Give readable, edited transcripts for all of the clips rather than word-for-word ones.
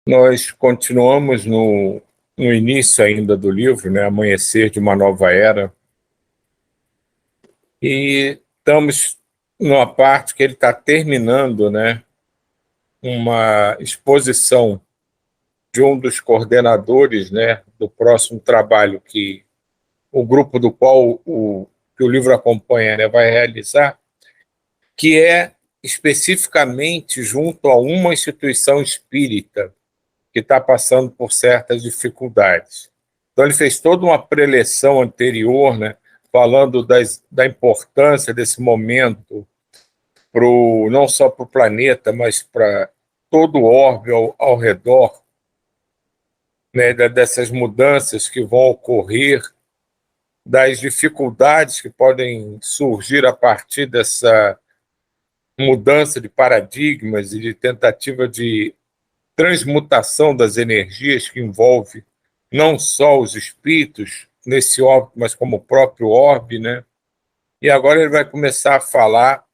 Nós continuamos no início ainda do livro, né, Amanhecer de uma Nova Era, e estamos numa parte que ele está terminando, né, uma exposição de um dos coordenadores, né, do próximo trabalho que o grupo do qual que o livro acompanha, né, vai realizar, que é especificamente junto a uma instituição espírita que está passando por certas dificuldades. Então, ele fez toda uma preleção anterior, né, falando da importância desse momento, não só para o planeta, mas para todo o orbe ao redor, né, dessas mudanças que vão ocorrer, das dificuldades que podem surgir a partir dessa mudança de paradigmas e de tentativa de transmutação das energias que envolve não só os espíritos nesse orbe, mas como o próprio orbe, né? E agora ele vai começar a falar,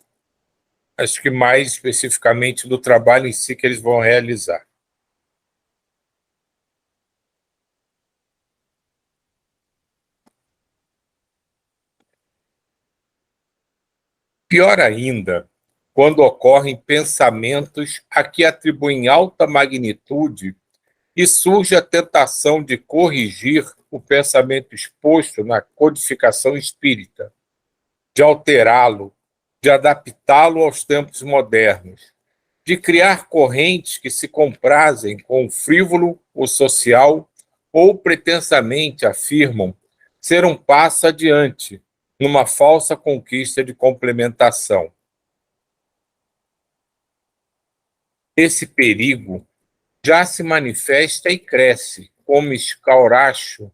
acho que mais especificamente do trabalho em si que eles vão realizar. Pior ainda, quando ocorrem pensamentos a que atribuem alta magnitude e surge a tentação de corrigir o pensamento exposto na codificação espírita, de alterá-lo, de adaptá-lo aos tempos modernos, de criar correntes que se comprazem com o frívolo, o social, ou pretensamente afirmam ser um passo adiante numa falsa conquista de complementação. Esse perigo já se manifesta e cresce como escauracho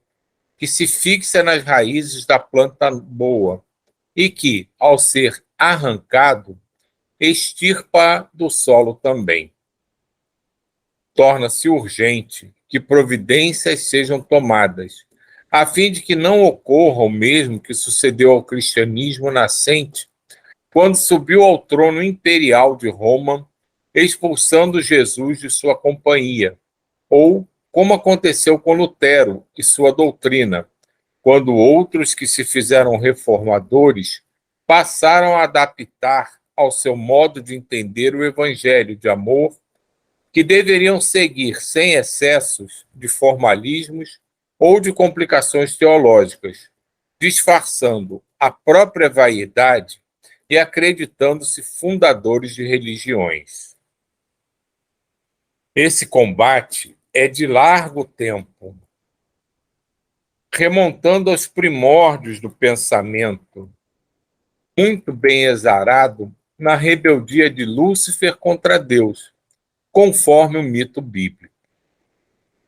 que se fixa nas raízes da planta boa e que, ao ser arrancado, extirpa do solo também. Torna-se urgente que providências sejam tomadas, a fim de que não ocorra o mesmo que sucedeu ao cristianismo nascente, quando subiu ao trono imperial de Roma, expulsando Jesus de sua companhia, ou como aconteceu com Lutero e sua doutrina, quando outros que se fizeram reformadores passaram a adaptar ao seu modo de entender o evangelho de amor, que deveriam seguir sem excessos de formalismos ou de complicações teológicas, disfarçando a própria vaidade e acreditando-se fundadores de religiões. Esse combate é de largo tempo, remontando aos primórdios do pensamento, muito bem exarado na rebeldia de Lúcifer contra Deus, conforme o mito bíblico.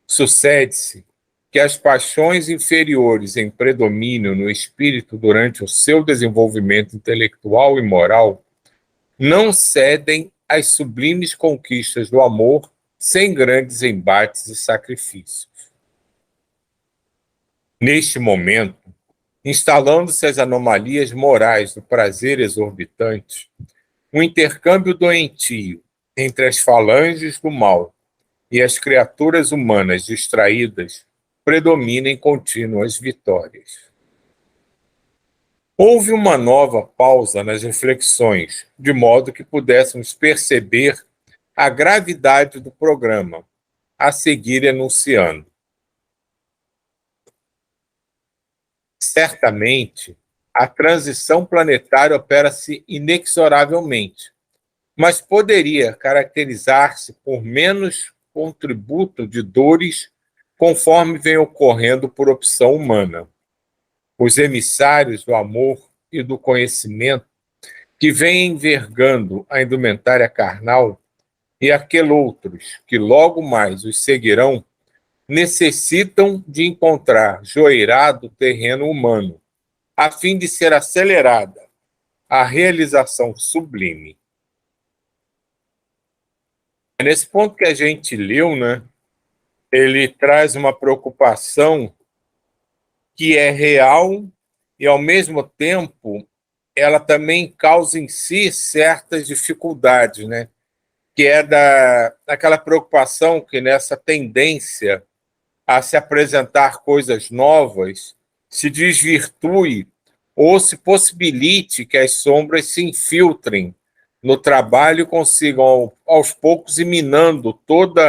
Sucede-se que as paixões inferiores em predomínio no espírito durante o seu desenvolvimento intelectual e moral não cedem às sublimes conquistas do amor sem grandes embates e sacrifícios. Neste momento, instalando-se as anomalias morais do prazer exorbitante, um intercâmbio doentio entre as falanges do mal e as criaturas humanas distraídas predomina em contínuas vitórias. Houve uma nova pausa nas reflexões, de modo que pudéssemos perceber a gravidade do programa, a seguir enunciando. Certamente, a transição planetária opera-se inexoravelmente, mas poderia caracterizar-se por menos contributo de dores conforme vem ocorrendo por opção humana. Os emissários do amor e do conhecimento que vêm envergando a indumentária carnal e aqueloutros que logo mais os seguirão necessitam de encontrar joeirado terreno humano, a fim de ser acelerada a realização sublime. É nesse ponto que a gente leu, né? Ele traz uma preocupação que é real e, ao mesmo tempo, ela também causa em si certas dificuldades, né? que é daquela preocupação que nessa tendência a se apresentar coisas novas se desvirtue ou se possibilite que as sombras se infiltrem no trabalho e consigam, aos poucos, ir minando todo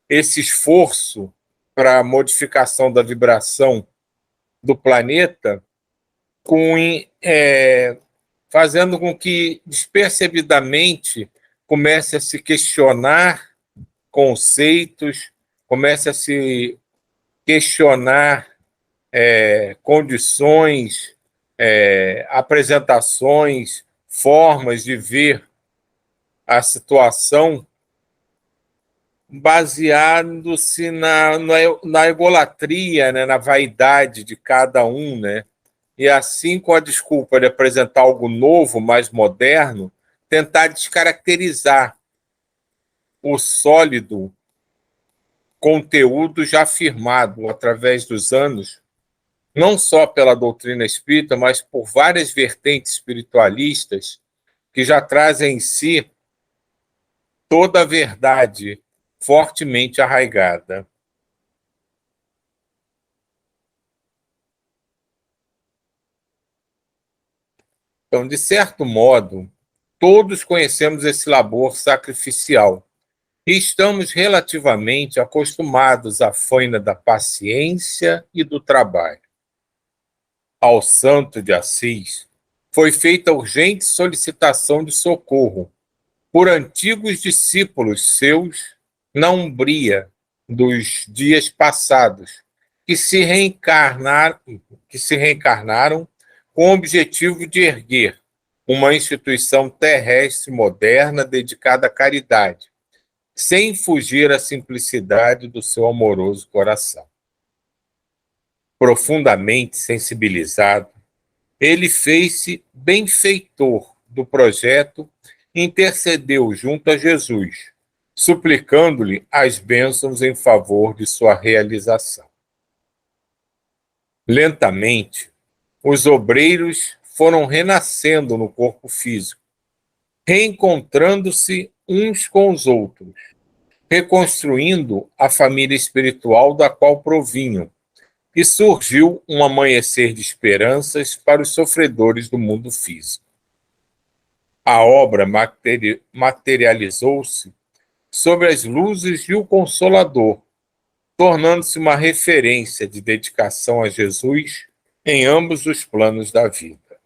esse esforço para a modificação da vibração do planeta, fazendo com que, despercebidamente, comece a se questionar conceitos, comece a se questionar condições, apresentações, formas de ver a situação, baseando-se na egolatria, né, na vaidade de cada um, né? E assim, com a desculpa de apresentar algo novo, mais moderno, tentar descaracterizar o sólido conteúdo já afirmado através dos anos, não só pela doutrina espírita, mas por várias vertentes espiritualistas que já trazem em si toda a verdade fortemente arraigada. Então, de certo modo, todos conhecemos esse labor sacrificial e estamos relativamente acostumados à faina da paciência e do trabalho. Ao santo de Assis foi feita urgente solicitação de socorro por antigos discípulos seus na Umbria dos dias passados, que se reencarnaram com o objetivo de erguer uma instituição terrestre moderna dedicada à caridade, sem fugir à simplicidade do seu amoroso coração. Profundamente sensibilizado, ele fez-se benfeitor do projeto e intercedeu junto a Jesus, suplicando-lhe as bênçãos em favor de sua realização. Lentamente, os obreiros foram renascendo no corpo físico, reencontrando-se uns com os outros, reconstruindo a família espiritual da qual provinham, e surgiu um amanhecer de esperanças para os sofredores do mundo físico. A obra materializou-se sobre as luzes de O Consolador, tornando-se uma referência de dedicação a Jesus em ambos os planos da vida.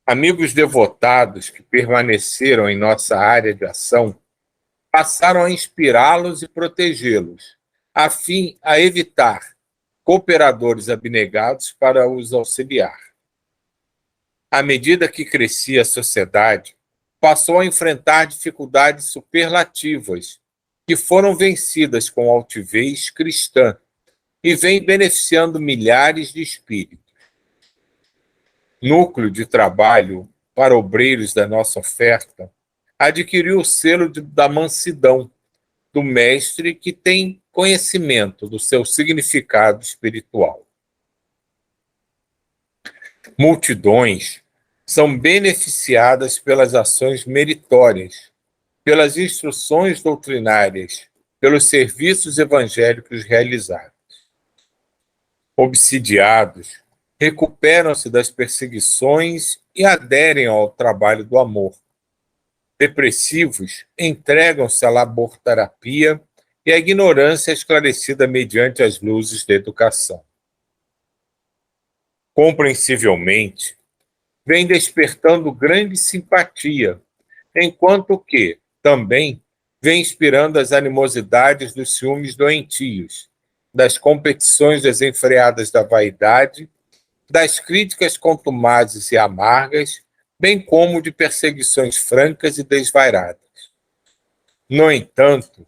Amigos devotados que permaneceram em nossa área de ação passaram a inspirá-los e protegê-los, a fim a evitar cooperadores abnegados para os auxiliar. À medida que crescia a sociedade, passou a enfrentar dificuldades superlativas, que foram vencidas com altivez cristã e vem beneficiando milhares de espíritos. Núcleo de trabalho para obreiros da nossa oferta adquiriu o selo da mansidão do mestre que tem conhecimento do seu significado espiritual. Multidões são beneficiadas pelas ações meritórias, pelas instruções doutrinárias, pelos serviços evangélicos realizados. Obsidiados, recuperam-se das perseguições e aderem ao trabalho do amor. Depressivos entregam-se à laborterapia e à ignorância esclarecida mediante as luzes da educação. Compreensivelmente, vem despertando grande simpatia, enquanto que, também, vem inspirando as animosidades dos ciúmes doentios, das competições desenfreadas da vaidade, das críticas contumazes e amargas, bem como de perseguições francas e desvairadas. No entanto,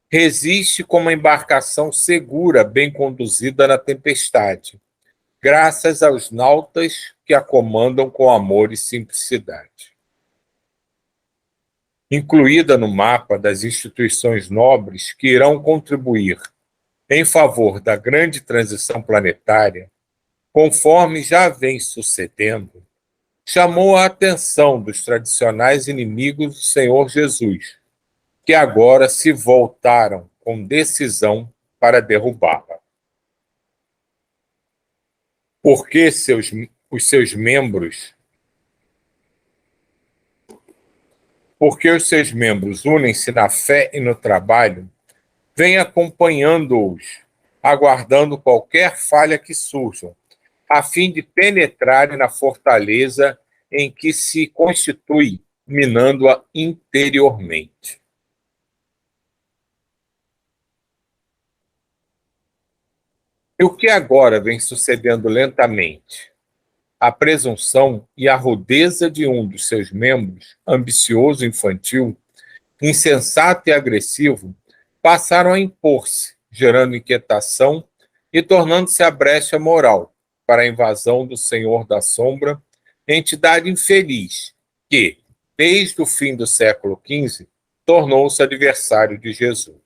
resiste como uma embarcação segura, bem conduzida na tempestade, graças aos nautas que a comandam com amor e simplicidade. Incluída no mapa das instituições nobres que irão contribuir em favor da grande transição planetária, conforme já vem sucedendo, chamou a atenção dos tradicionais inimigos do Senhor Jesus, que agora se voltaram com decisão para derrubá-la. Porque os seus membros unem-se na fé e no trabalho, vem acompanhando-os, aguardando qualquer falha que surja, a fim de penetrarem na fortaleza em que se constitui, minando-a interiormente. E o que agora vem sucedendo lentamente? A presunção e a rudeza de um dos seus membros, ambicioso e infantil, insensato e agressivo, passaram a impor-se, gerando inquietação e tornando-se a brecha moral para a invasão do Senhor da Sombra, entidade infeliz que, desde o fim do século XV, tornou-se adversário de Jesus.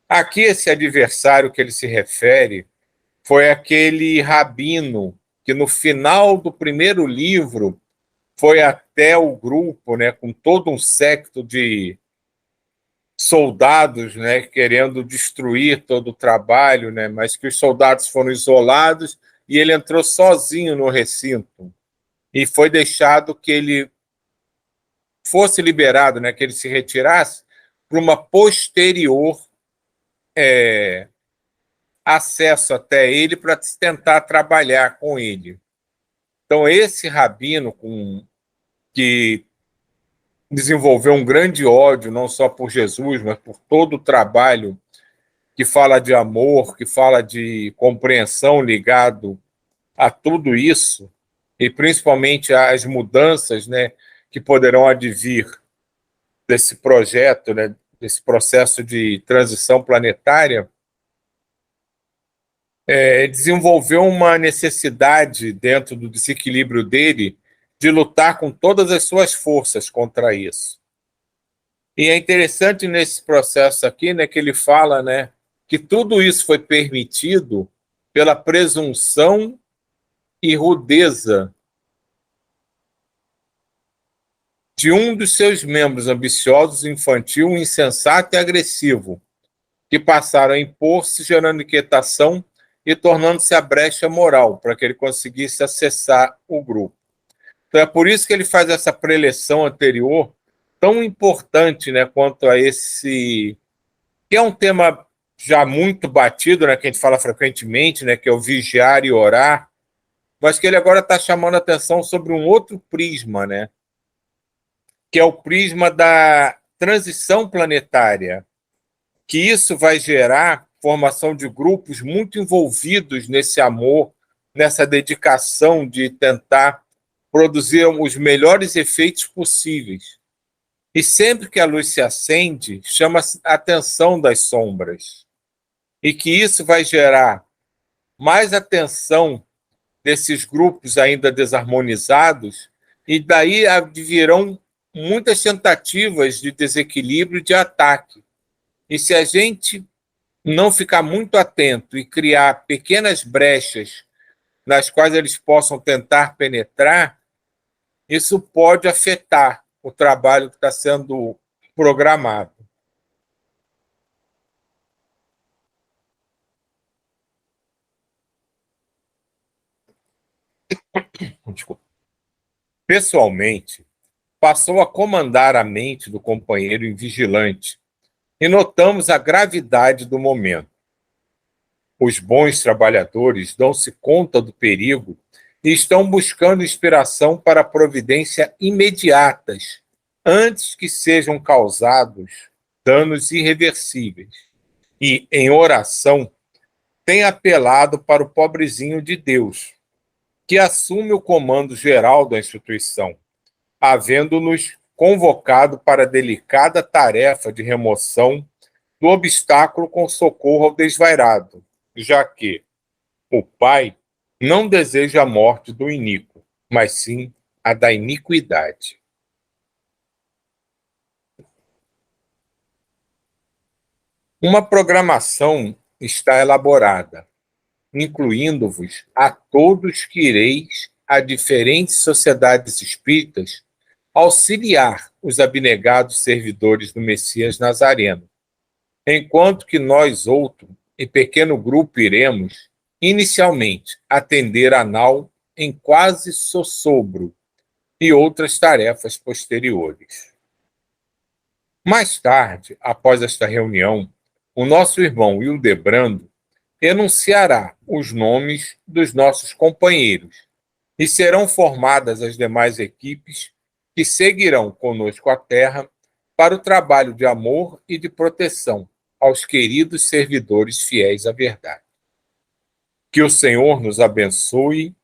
Aqui, esse adversário que ele se refere foi aquele rabino que, no final do primeiro livro, foi até o grupo, né, com todo um séquito de soldados, né, querendo destruir todo o trabalho, né, mas que os soldados foram isolados e ele entrou sozinho no recinto e foi deixado que ele fosse liberado, né, que ele se retirasse para uma posterior acesso até ele para tentar trabalhar com ele. Então, esse rabino que desenvolveu um grande ódio, não só por Jesus, mas por todo o trabalho que fala de amor, que fala de compreensão ligado a tudo isso, e principalmente às mudanças, né, que poderão advir desse projeto, né, desse processo de transição planetária, desenvolveu uma necessidade dentro do desequilíbrio dele de lutar com todas as suas forças contra isso. E é interessante nesse processo aqui, né, que ele fala, né, que tudo isso foi permitido pela presunção e rudeza de um dos seus membros, ambiciosos, infantil, insensato e agressivo, que passaram a impor-se, gerando inquietação e tornando-se a brecha moral para que ele conseguisse acessar o grupo. Então é por isso que ele faz essa preleção anterior tão importante, né, quanto a esse, que é um tema já muito batido, né, que a gente fala frequentemente, né, que é o vigiar e orar, mas que ele agora está chamando a atenção sobre um outro prisma, né, que é o prisma da transição planetária, que isso vai gerar formação de grupos muito envolvidos nesse amor, nessa dedicação de tentar produzir os melhores efeitos possíveis. E sempre que a luz se acende, chama a atenção das sombras. E que isso vai gerar mais atenção desses grupos ainda desarmonizados, e daí virão muitas tentativas de desequilíbrio e de ataque. E se a gente não ficar muito atento e criar pequenas brechas nas quais eles possam tentar penetrar, isso pode afetar o trabalho que está sendo programado. Desculpa. Pessoalmente, passou a comandar a mente do companheiro em vigilante e notamos a gravidade do momento. Os bons trabalhadores dão-se conta do perigo e estão buscando inspiração para providências imediatas, antes que sejam causados danos irreversíveis. E, em oração, têm apelado para o pobrezinho de Deus, que assume o comando geral da instituição, havendo-nos convocado para a delicada tarefa de remoção do obstáculo com socorro ao desvairado, já que o Pai não deseja a morte do iníquo, mas sim a da iniquidade. Uma programação está elaborada, incluindo-vos a todos que ireis a diferentes sociedades espíritas auxiliar os abnegados servidores do Messias Nazareno, enquanto que nós outro, em pequeno grupo, iremos, inicialmente, atender a nau em quase sossobro e outras tarefas posteriores. Mais tarde, após esta reunião, o nosso irmão Hildebrando enunciará os nomes dos nossos companheiros e serão formadas as demais equipes que seguirão conosco à Terra para o trabalho de amor e de proteção aos queridos servidores fiéis à verdade. Que o Senhor nos abençoe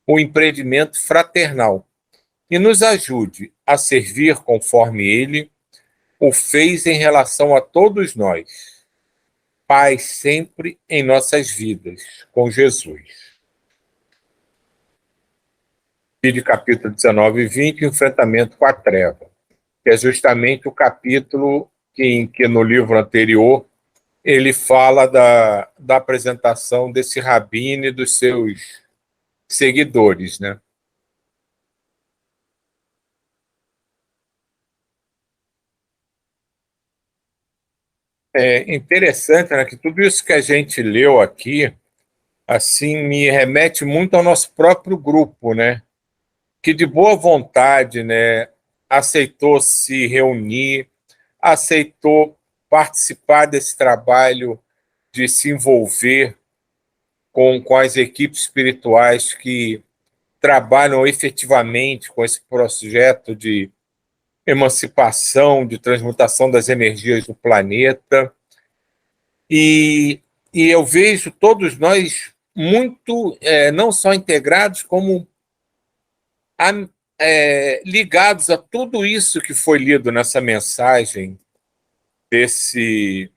o empreendimento fraternal e nos ajude a servir conforme Ele o fez em relação a todos nós. Paz sempre em nossas vidas, com Jesus. De capítulo 19 e 20, Enfrentamento com a Treva, que é justamente o capítulo que no livro anterior ele fala da apresentação desse rabino e dos seus seguidores, né? É interessante, né, que tudo isso que a gente leu aqui, assim, me remete muito ao nosso próprio grupo, né? Que de boa vontade, né, aceitou se reunir, aceitou participar desse trabalho de se envolver com as equipes espirituais que trabalham efetivamente com esse projeto de emancipação, de transmutação das energias do planeta. E eu vejo todos nós muito, não só integrados, como ligados a tudo isso que foi lido nessa mensagem desse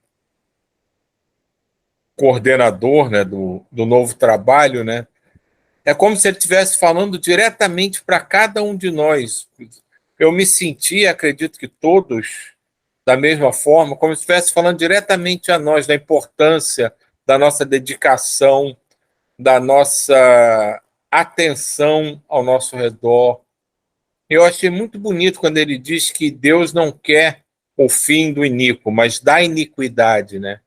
coordenador, né, do novo trabalho, né? É como se ele estivesse falando diretamente para cada um de nós. Eu me senti, acredito que todos, da mesma forma, como se estivesse falando diretamente a nós, da importância da nossa dedicação, da nossa atenção ao nosso redor. Eu achei muito bonito quando ele diz que Deus não quer o fim do iníquo, mas da iniquidade, né?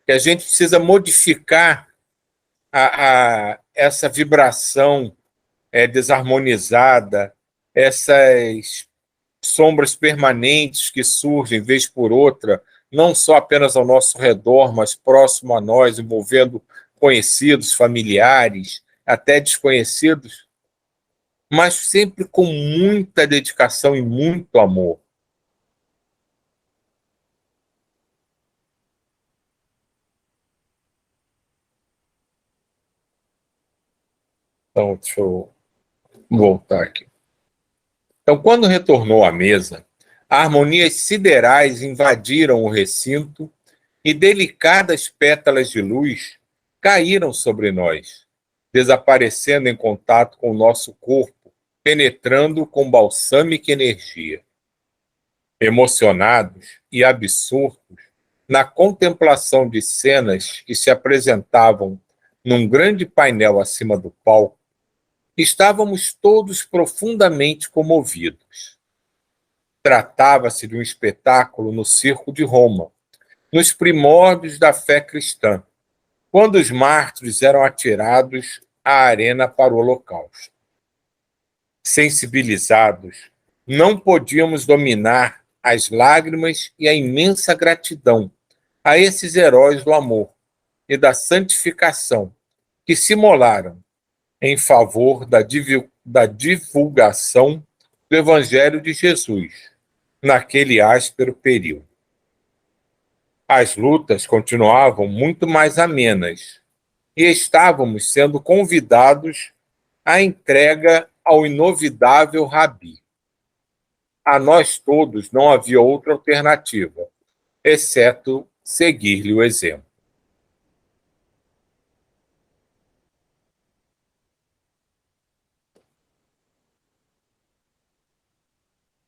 Que a gente precisa modificar essa vibração desarmonizada, essas sombras permanentes que surgem vez por outra, não só apenas ao nosso redor, mas próximo a nós, envolvendo conhecidos, familiares, até desconhecidos, mas sempre com muita dedicação e muito amor. Então, deixa eu voltar aqui. Então, quando retornou à mesa, harmonias siderais invadiram o recinto e delicadas pétalas de luz caíram sobre nós, desaparecendo em contato com o nosso corpo, penetrando com balsâmica energia. Emocionados e absortos na contemplação de cenas que se apresentavam num grande painel acima do palco, estávamos todos profundamente comovidos. Tratava-se de um espetáculo no Circo de Roma, nos primórdios da fé cristã, quando os mártires eram atirados à arena para o holocausto. Sensibilizados, não podíamos dominar as lágrimas e a imensa gratidão a esses heróis do amor e da santificação que se imolaram em favor da divulgação do Evangelho de Jesus naquele áspero período. As lutas continuavam muito mais amenas e estávamos sendo convidados à entrega ao inovidável Rabi. A nós todos não havia outra alternativa, exceto seguir-lhe o exemplo.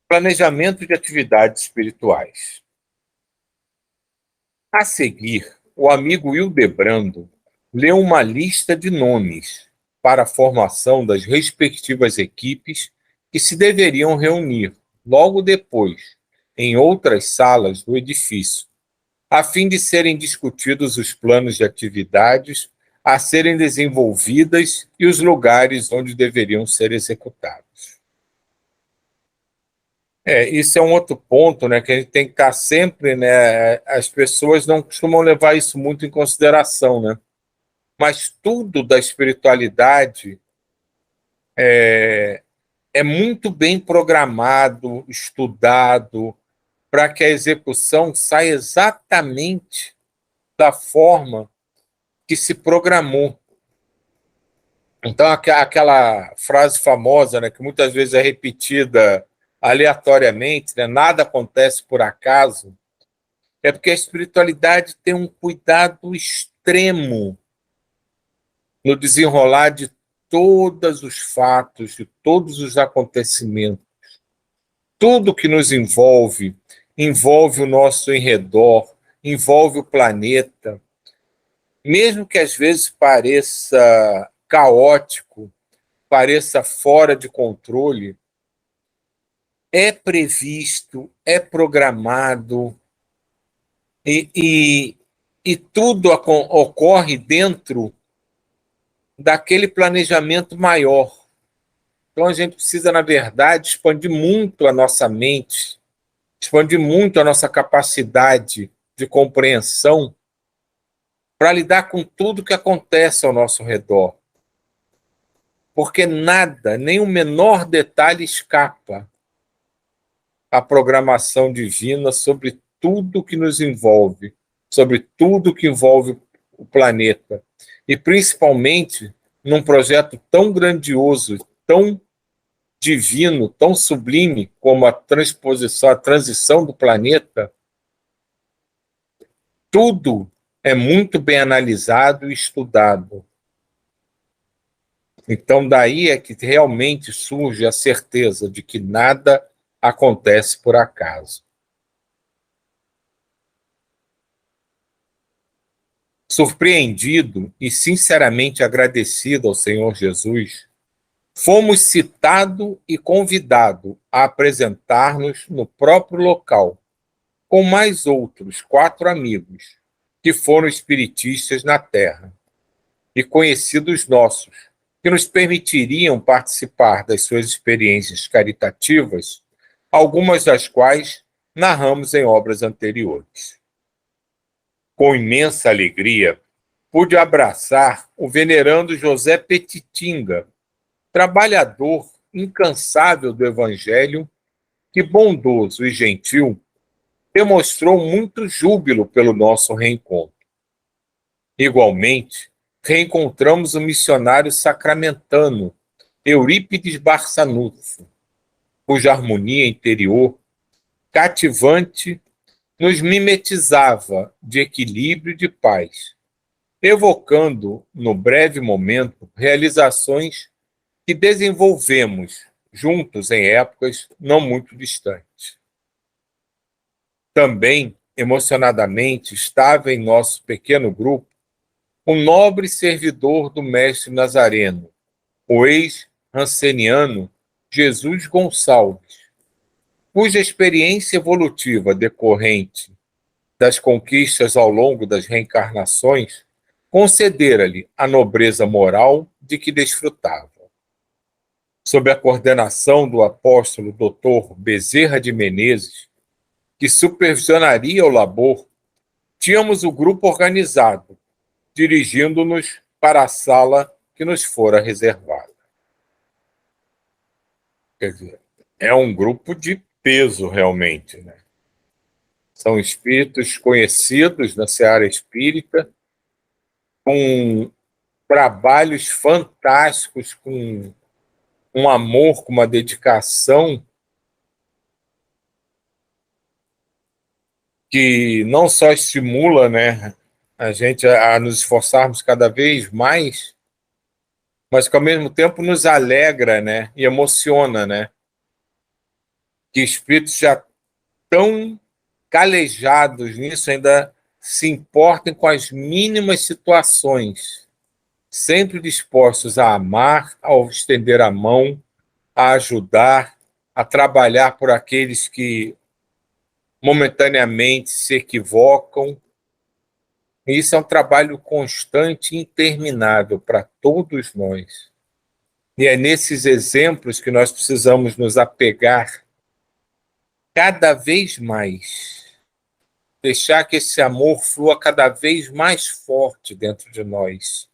Planejamento de atividades espirituais. A seguir, o amigo Hildebrando leu uma lista de nomes para a formação das respectivas equipes que se deveriam reunir logo depois em outras salas do edifício, a fim de serem discutidos os planos de atividades a serem desenvolvidas e os lugares onde deveriam ser executados. Isso é um outro ponto, né, que a gente tem que estar sempre, né, as pessoas não costumam levar isso muito em consideração, né, mas tudo da espiritualidade é muito bem programado, estudado, para que a execução saia exatamente da forma que se programou. Então, aquela frase famosa, né, que muitas vezes é repetida aleatoriamente, né, nada acontece por acaso, é porque a espiritualidade tem um cuidado extremo no desenrolar de todos os fatos, de todos os acontecimentos. Tudo que nos envolve, envolve o nosso enredor, envolve o planeta. Mesmo que às vezes pareça caótico, pareça fora de controle, é previsto, é programado e tudo ocorre dentro daquele planejamento maior. Então a gente precisa, na verdade, expandir muito a nossa mente, expandir muito a nossa capacidade de compreensão para lidar com tudo que acontece ao nosso redor. Porque nada, nem o menor detalhe escapa à programação divina sobre tudo que nos envolve, sobre tudo que envolve o planeta. E principalmente num projeto tão grandioso, tão divino, tão sublime como a transição do planeta, tudo é muito bem analisado e estudado. Então, daí é que realmente surge a certeza de que nada acontece por acaso. Surpreendido e sinceramente agradecido ao Senhor Jesus, fomos citado e convidado a apresentar-nos no próprio local, com mais outros 4 amigos, que foram espiritistas na Terra, e conhecidos nossos, que nos permitiriam participar das suas experiências caritativas, algumas das quais narramos em obras anteriores. Com imensa alegria, pude abraçar o venerando José Petitinga, trabalhador incansável do Evangelho, que, bondoso e gentil, demonstrou muito júbilo pelo nosso reencontro. Igualmente, reencontramos o missionário sacramentano Eurípides Barçanufo, cuja harmonia interior cativante nos mimetizava de equilíbrio e de paz, evocando, no breve momento, realizações que desenvolvemos juntos em épocas não muito distantes. Também, emocionadamente, estava em nosso pequeno grupo o nobre servidor do mestre Nazareno, o ex-ranceniano Jesus Gonçalves, cuja experiência evolutiva decorrente das conquistas ao longo das reencarnações concedera-lhe a nobreza moral de que desfrutava. Sob a coordenação do apóstolo Dr. Bezerra de Menezes, que supervisionaria o labor, tínhamos o grupo organizado, dirigindo-nos para a sala que nos fora reservada. Quer dizer, é um grupo de peso realmente, né? São espíritos conhecidos na seara espírita, com trabalhos fantásticos, com um amor, com uma dedicação que não só estimula, né, a gente a nos esforçarmos cada vez mais, mas que ao mesmo tempo nos alegra, né, e emociona, né, que espíritos já tão calejados nisso ainda se importem com as mínimas situações sempre dispostos a amar, a estender a mão, a ajudar, a trabalhar por aqueles que momentaneamente se equivocam. E isso é um trabalho constante e interminável para todos nós. E é nesses exemplos que nós precisamos nos apegar cada vez mais. Deixar que esse amor flua cada vez mais forte dentro de nós.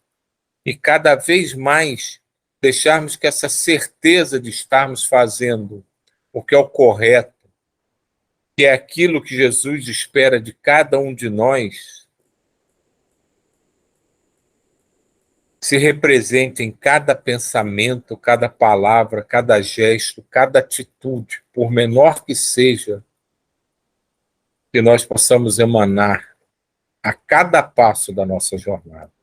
E cada vez mais deixarmos que essa certeza de estarmos fazendo o que é o correto, que é aquilo que Jesus espera de cada um de nós, se represente em cada pensamento, cada palavra, cada gesto, cada atitude, por menor que seja, que nós possamos emanar a cada passo da nossa jornada.